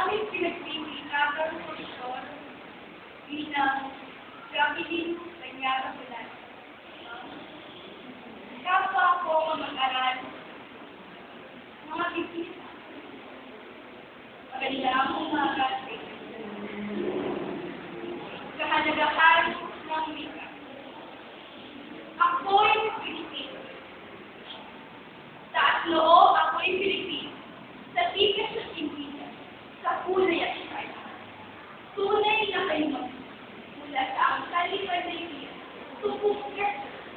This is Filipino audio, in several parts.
aming pinagpipilitan ng posisyon bilang Gabiling Kanyara Pilar. Kapwa ko mag-aral, mga bisita, magandang umaga sa inyo. Kahalagahan ng wika. Ako'y Pilipino. Sa Atloo, ako'y Pilipino. Sa tikas at simpitas, sa kulay at kaya. Tunay na kayo mula sa ang kalipan-lipan, tupukit,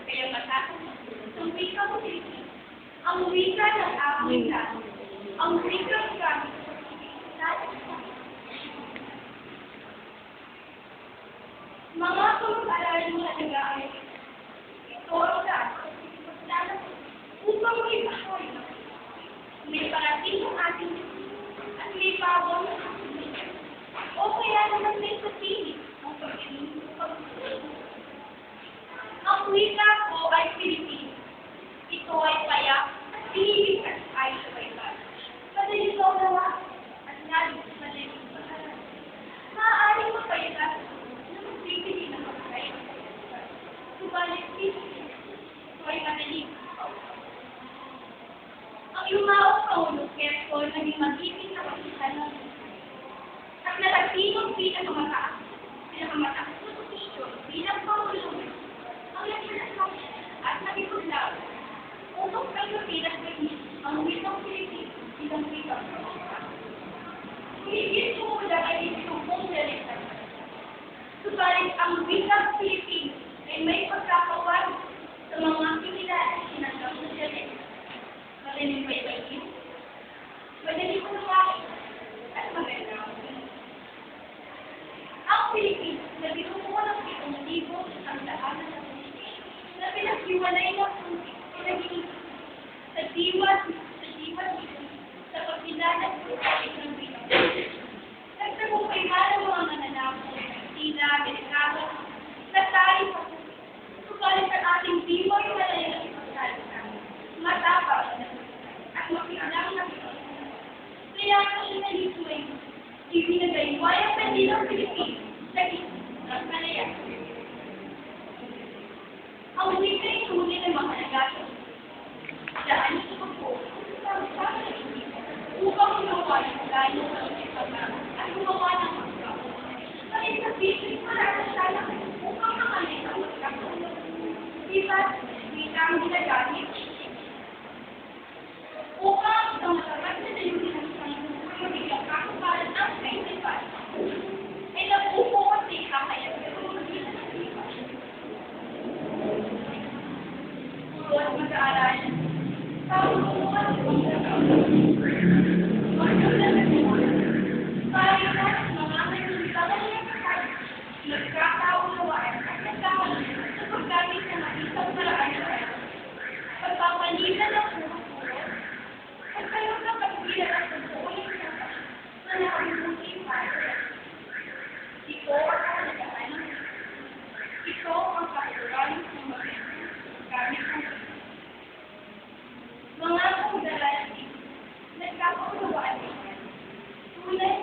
kaya matakot ng wika ko Pilipino. Ang wika ng aking lahat, ang wika ng gamit ko mga pag-aaral mo na nag-aaral, ito ang lahat, upang may bahay, may parating ng ating at may pabong ng ating o kaya naman may sapili ang pag-inom ng pag-inom. Ang wika ko ay Pilipino. Ito ay payak at piniligtas ay subayban. Madali ko nawa at lalo madali pag-aaral. Maaaring mapayagas na magbibili ng pagkain. Subalit dito, ito ay madali. Ang yumaong Paulo Quezco naging magiging na kapisanan at natatinong pinakamataas na posisyon bilang Pangulo ang nagsasabi at nagipaglaw upang Pilipinas gawin ang wikang Pilipino bilang wikang Pilipinas. Higit mula ay isubong dalitan. Subalit ang wikang Pilipino ay may pagkakawan sa mga kinilala sinasang sa dalitan. Madaling paibayin, madaling kumain, at magandang ang Pilipinas na binubuo ng 7,000 ang daan na pinaghiwalay ng punti pinag-iisip sa diwan sa pagkilala ng bilang. Nagtagumpay ng mga mananakot, sila, delikado, na tayo sa puso. Subalit ang ating diwan walay ng ipagsalita, matapang at makialam na ito. Kaya ang inalito ay ibinagay ang Pilipinas Pilipino sa isip ng Malayan. Ang wika ay tunay ng mga nagato. Daan sa pagbuo upang gumawa ng layo ng ipaglaban at gumawa ng magkawa. Kalit sa bisig mararasala upang makalit ang magkawa. Diba, wika ang ginagamit upang sa masarap na dayunin ng Panginoon magiging kakuparan ang kaisipan ay nagpupukot sa ikakayag ng magitan ng iba. Puro at mag-aaral, pagpupukat sa pagkakaulan. Magkakalan na parihan mga nagsisagal ng kasal, nagkakaunawaan at nagkakalan sa paggamit ng isang paraan ng kaya. Pagpapalitan ng puro-puro, at kayo na pagbilan at pagbuulit na nakabuti para. Ito ang halagaan. Ito ang kahulugan ng mga gamit ng mga kong dalasin, nagkakaunawaan nila. Tunay